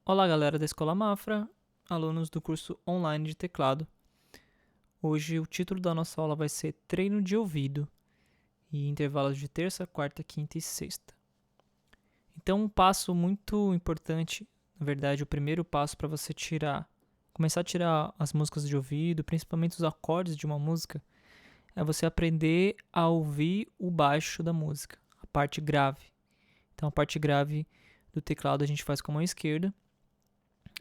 Olá, galera da Escola Mafra, alunos do curso online de teclado. Hoje o título da nossa aula vai ser Treino de Ouvido e intervalos de terça, quarta, quinta e sexta. Então, um passo muito importante, na verdade, o primeiro passo para você começar a tirar as músicas de ouvido, principalmente os acordes de uma música, é você aprender a ouvir o baixo da música, a parte grave. Então, a parte grave do teclado a gente faz com a mão esquerda.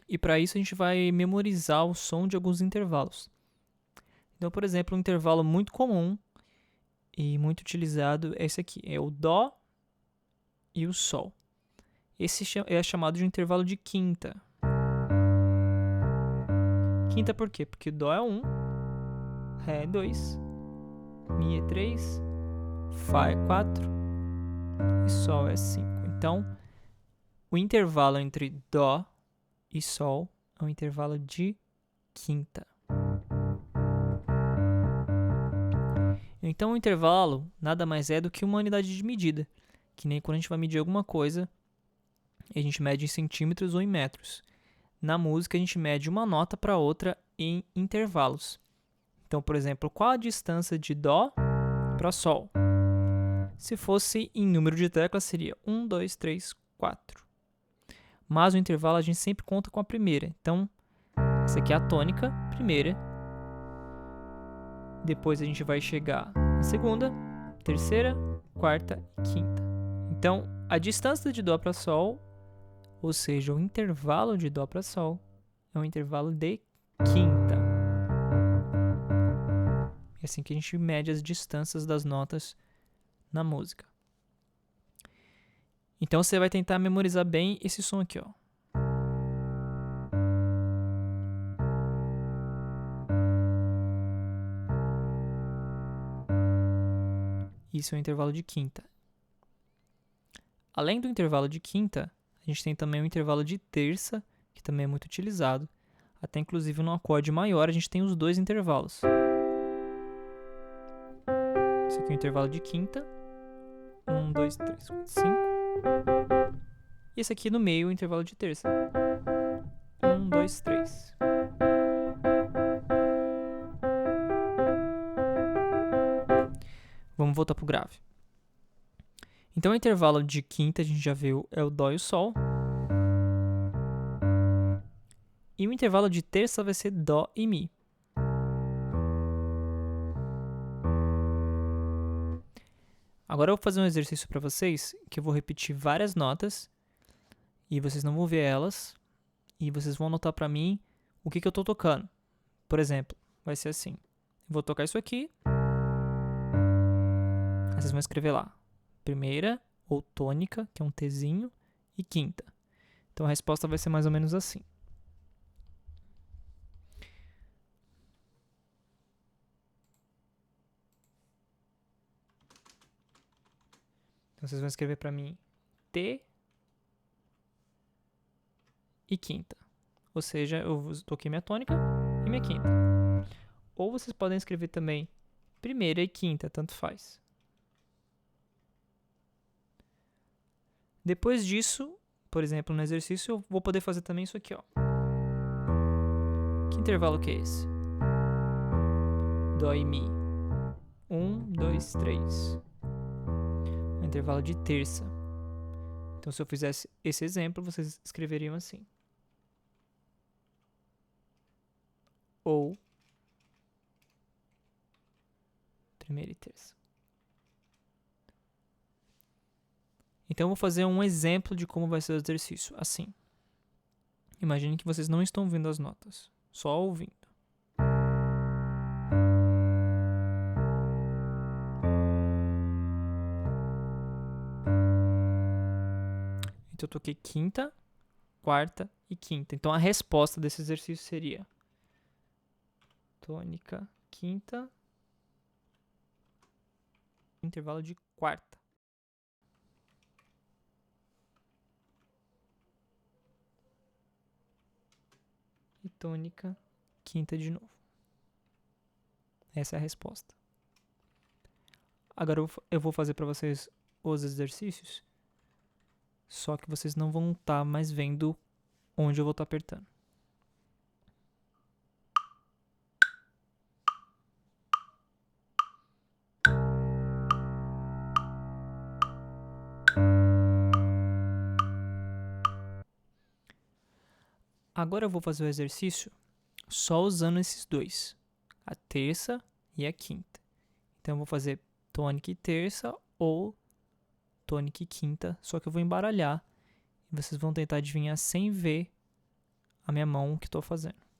E para isso a gente vai memorizar o som de alguns intervalos. Então, por exemplo, um intervalo muito comum e muito utilizado é esse aqui, é o Dó e o Sol. Esse é chamado de intervalo de quinta. Quinta por quê? Porque Dó é 1, Ré é 2, Mi é 3, Fá é 4 e Sol é 5. Então, o intervalo entre Dó e Sol é um intervalo de quinta. Então, o intervalo nada mais é do que uma unidade de medida, que nem quando a gente vai medir alguma coisa, a gente mede em centímetros ou em metros. Na música, a gente mede uma nota para outra em intervalos. Então, por exemplo, qual a distância de Dó para Sol? Se fosse em número de teclas, seria 1, 2, 3, 4. Mas o intervalo a gente sempre conta com a primeira. Então, essa aqui é a tônica, primeira. Depois a gente vai chegar na segunda, terceira, quarta e quinta. Então, a distância de Dó para Sol, ou seja, o intervalo de Dó para Sol, é um intervalo de quinta. É assim que a gente mede as distâncias das notas na música. Então, você vai tentar memorizar bem esse som aqui, ó. Isso é o intervalo de quinta. Além do intervalo de quinta, a gente tem também o intervalo de terça, que também é muito utilizado. Até inclusive no acorde maior a gente tem os dois intervalos. Esse aqui é o intervalo de quinta. 1, 2, 3, 4, 5. E esse aqui no meio é o intervalo de terça. 1, 2, 3. Vamos voltar pro grave. Então, o intervalo de quinta, a gente já viu, é o Dó e o Sol. E o intervalo de terça vai ser Dó e Mi. Agora eu vou fazer um exercício para vocês, que eu vou repetir várias notas, e vocês não vão ver elas, e vocês vão anotar para mim o que eu tô tocando. Por exemplo, vai ser assim. Eu vou tocar isso aqui. Aí vocês vão escrever lá. Primeira, ou tônica, que é um Tzinho, e quinta. Então a resposta vai ser mais ou menos assim. Então vocês vão escrever para mim T e quinta. Ou seja, eu toquei minha tônica e minha quinta. Ou vocês podem escrever também primeira e quinta, tanto faz. Depois disso, por exemplo, no exercício, eu vou poder fazer também isso aqui, ó. Que intervalo que é esse? Dó e Mi. 1, 2, 3. Um intervalo de terça. Então, se eu fizesse esse exemplo, vocês escreveriam assim. Ou primeira e terça. Então, eu vou fazer um exemplo de como vai ser o exercício. Assim. Imagine que vocês não estão vendo as notas, só ouvindo. Então, eu toquei quinta, quarta e quinta. Então, a resposta desse exercício seria tônica, quinta, intervalo de quarta. E tônica, quinta de novo. Essa é a resposta. Agora eu vou fazer para vocês os exercícios, só que vocês não vão estar mais vendo onde eu vou estar apertando. Agora eu vou fazer o exercício só usando esses dois, a terça e a quinta. Então eu vou fazer tônica e terça ou tônica e quinta, só que eu vou embaralhar e vocês vão tentar adivinhar sem ver a minha mão que estou fazendo.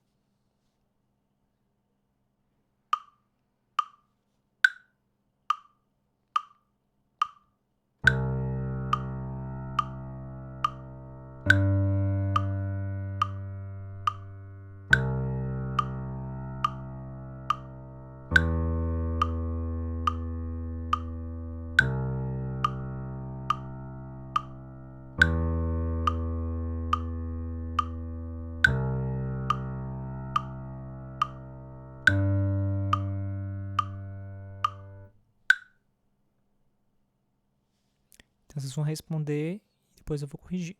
Então vocês vão responder e depois eu vou corrigir.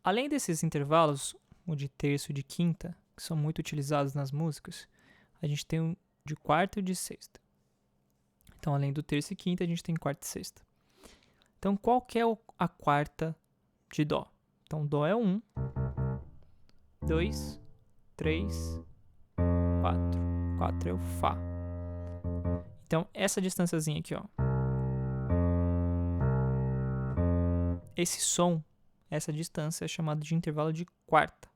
Além desses intervalos, o de terça e o de quinta, que são muito utilizados nas músicas, a gente tem o de quarta e o de sexta. Então, além do terça e quinta, a gente tem quarta e sexta. Então, qual que é a quarta de Dó? Então, Dó é 1, 2, 3, 4. 4 é o Fá. Então, essa distânciazinha aqui, ó. Esse som, essa distância é chamada de intervalo de quarta.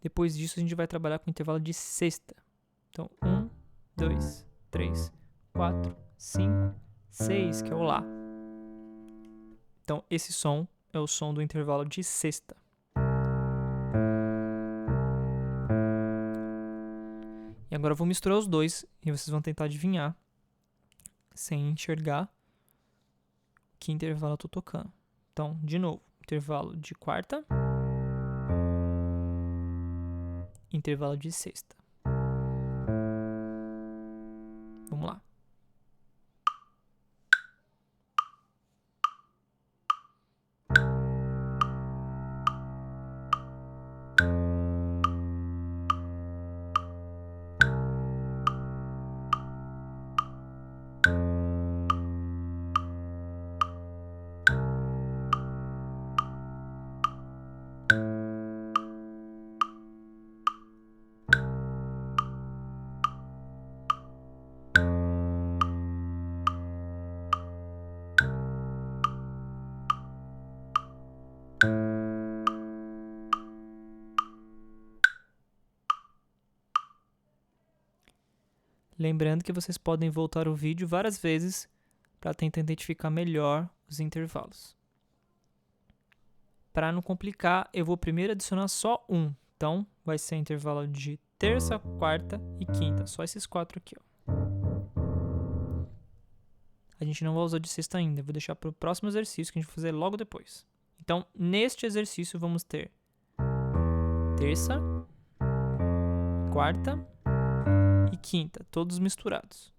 Depois disso, a gente vai trabalhar com o intervalo de sexta. Então, 1, 2, 3, 4, 5, 6, que é o Lá. Então, esse som é o som do intervalo de sexta. E agora eu vou misturar os dois e vocês vão tentar adivinhar, sem enxergar, que intervalo eu estou tocando. Então, de novo, intervalo de quarta, intervalo de sexta. Vamos lá. Lembrando que vocês podem voltar o vídeo várias vezes para tentar identificar melhor os intervalos. Para não complicar, eu vou primeiro adicionar só um. Então, vai ser intervalo de terça, quarta e quinta. Só esses 4 aqui, ó. A gente não vai usar de sexta ainda. Eu vou deixar para o próximo exercício que a gente vai fazer logo depois. Então, neste exercício, vamos ter terça, quarta e quinta, todos misturados.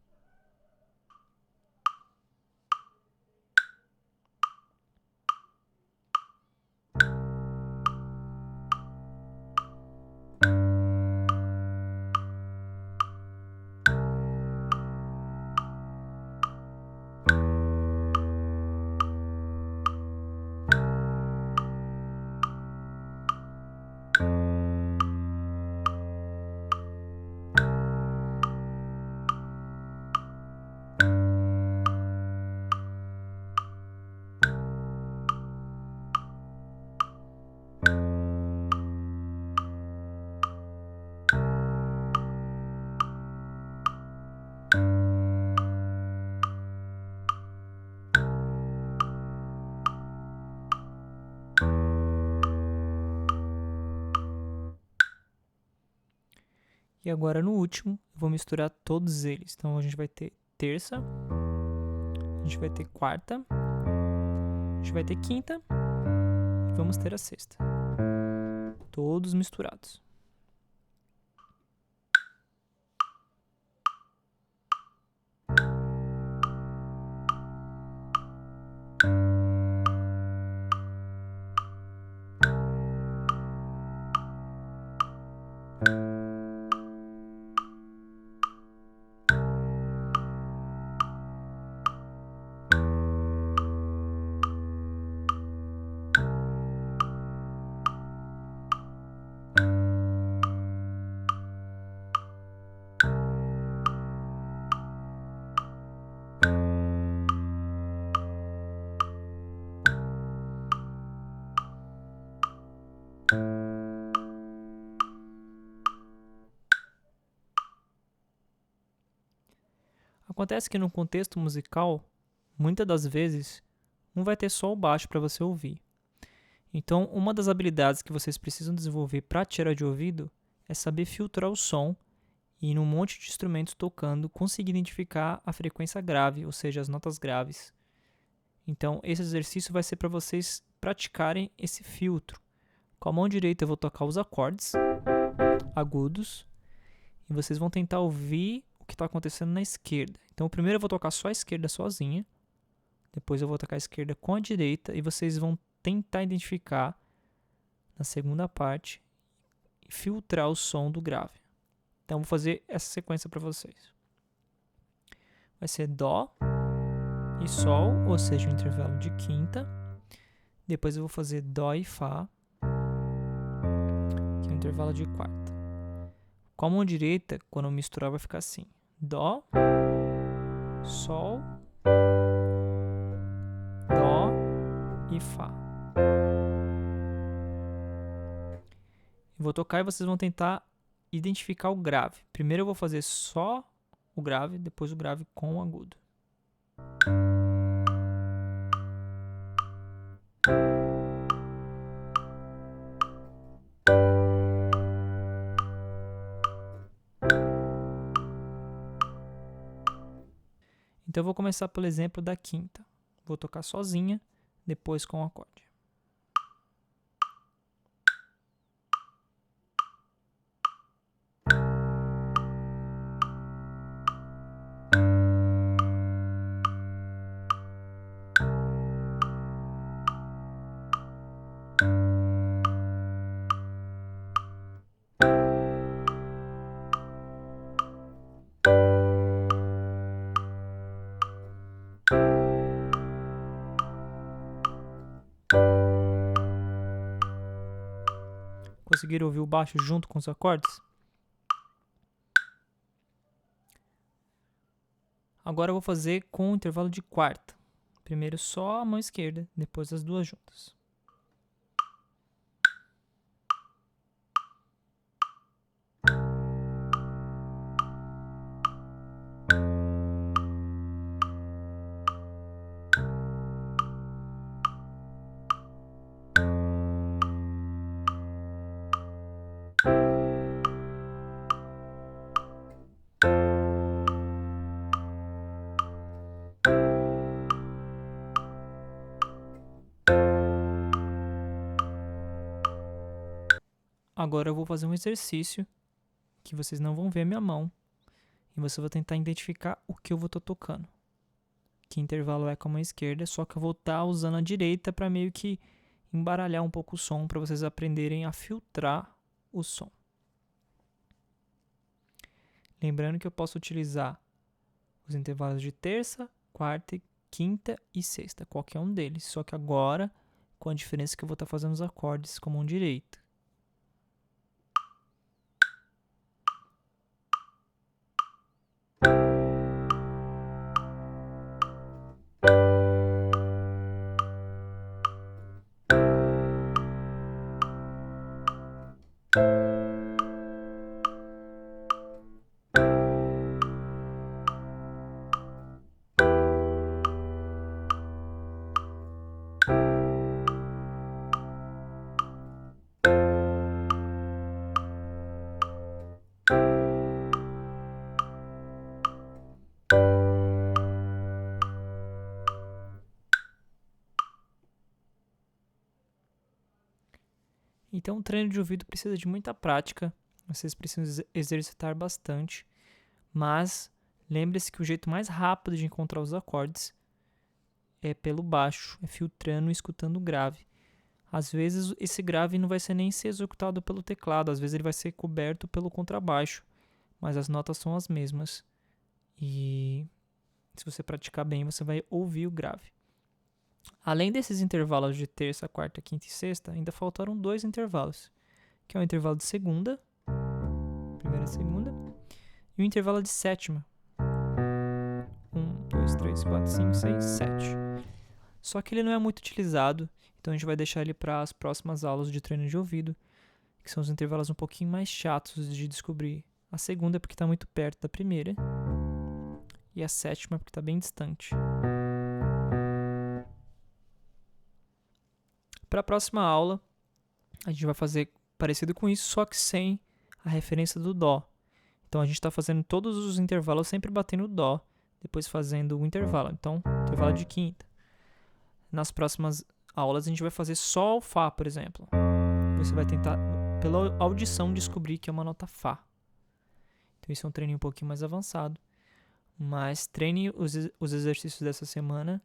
E agora no último, eu vou misturar todos eles. Então a gente vai ter terça, a gente vai ter quarta, a gente vai ter quinta e vamos ter a sexta. Todos misturados. Acontece que no contexto musical, muitas das vezes, não vai ter só o baixo para você ouvir. Então, uma das habilidades que vocês precisam desenvolver para tirar de ouvido é saber filtrar o som e, num monte de instrumentos tocando, conseguir identificar a frequência grave, ou seja, as notas graves. Então, esse exercício vai ser para vocês praticarem esse filtro. Com a mão direita eu vou tocar os acordes agudos e vocês vão tentar ouvir o que está acontecendo na esquerda. Então, primeiro eu vou tocar só a esquerda sozinha, depois eu vou tocar a esquerda com a direita e vocês vão tentar identificar na segunda parte e filtrar o som do grave. Então, eu vou fazer essa sequência para vocês. Vai ser Dó e Sol, ou seja, o intervalo de quinta. Depois eu vou fazer Dó e Fá, que é o intervalo de quarta. Com a mão direita, quando eu misturar, vai ficar assim: Dó, Sol, Dó e Fá. Eu vou tocar e vocês vão tentar identificar o grave. Primeiro eu vou fazer só o grave, depois o grave com o agudo. Então eu vou começar pelo exemplo da quinta. Vou tocar sozinha, depois com o acorde. Conseguiram ouvir o baixo junto com os acordes? Agora eu vou fazer com o intervalo de quarta. Primeiro só a mão esquerda, depois as duas juntas. Agora eu vou fazer um exercício que vocês não vão ver a minha mão e você vai tentar identificar o que eu vou estar tocando. Que intervalo é com a mão esquerda, só que eu vou estar usando a direita para meio que embaralhar um pouco o som para vocês aprenderem a filtrar o som. Lembrando que eu posso utilizar os intervalos de terça, quarta, quinta e sexta, qualquer um deles, só que agora com a diferença que eu vou estar fazendo os acordes com a mão direita. Então, o treino de ouvido precisa de muita prática, vocês precisam exercitar bastante, mas lembre-se que o jeito mais rápido de encontrar os acordes é pelo baixo, é filtrando e escutando o grave. Às vezes, esse grave não vai ser nem ser executado pelo teclado, às vezes ele vai ser coberto pelo contrabaixo, mas as notas são as mesmas. E se você praticar bem, você vai ouvir o grave. Além desses intervalos de terça, quarta, quinta e sexta, ainda faltaram 2 intervalos, que é o intervalo de segunda, primeira, segunda, e o intervalo de sétima. 1, 2, 3, 4, 5, 6, 7. Só que ele não é muito utilizado, Então a gente vai deixar ele para as próximas aulas de treino de ouvido, que são os intervalos um pouquinho mais chatos de descobrir. A segunda é porque está muito perto da primeira, e a sétima é porque está bem distante. Para a próxima aula, a gente vai fazer parecido com isso, só que sem a referência do Dó. Então a gente está fazendo todos os intervalos sempre batendo o Dó, depois fazendo o intervalo. Então, intervalo de quinta. Nas próximas aulas a gente vai fazer só o Fá, por exemplo. Você vai tentar, pela audição, descobrir que é uma nota Fá. Então isso é um treininho um pouquinho mais avançado. Mas treine os exercícios dessa semana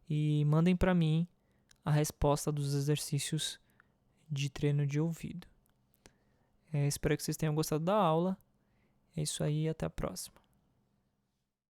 e mandem para mim a resposta dos exercícios de treino de ouvido. Espero que vocês tenham gostado da aula. É isso aí, até a próxima.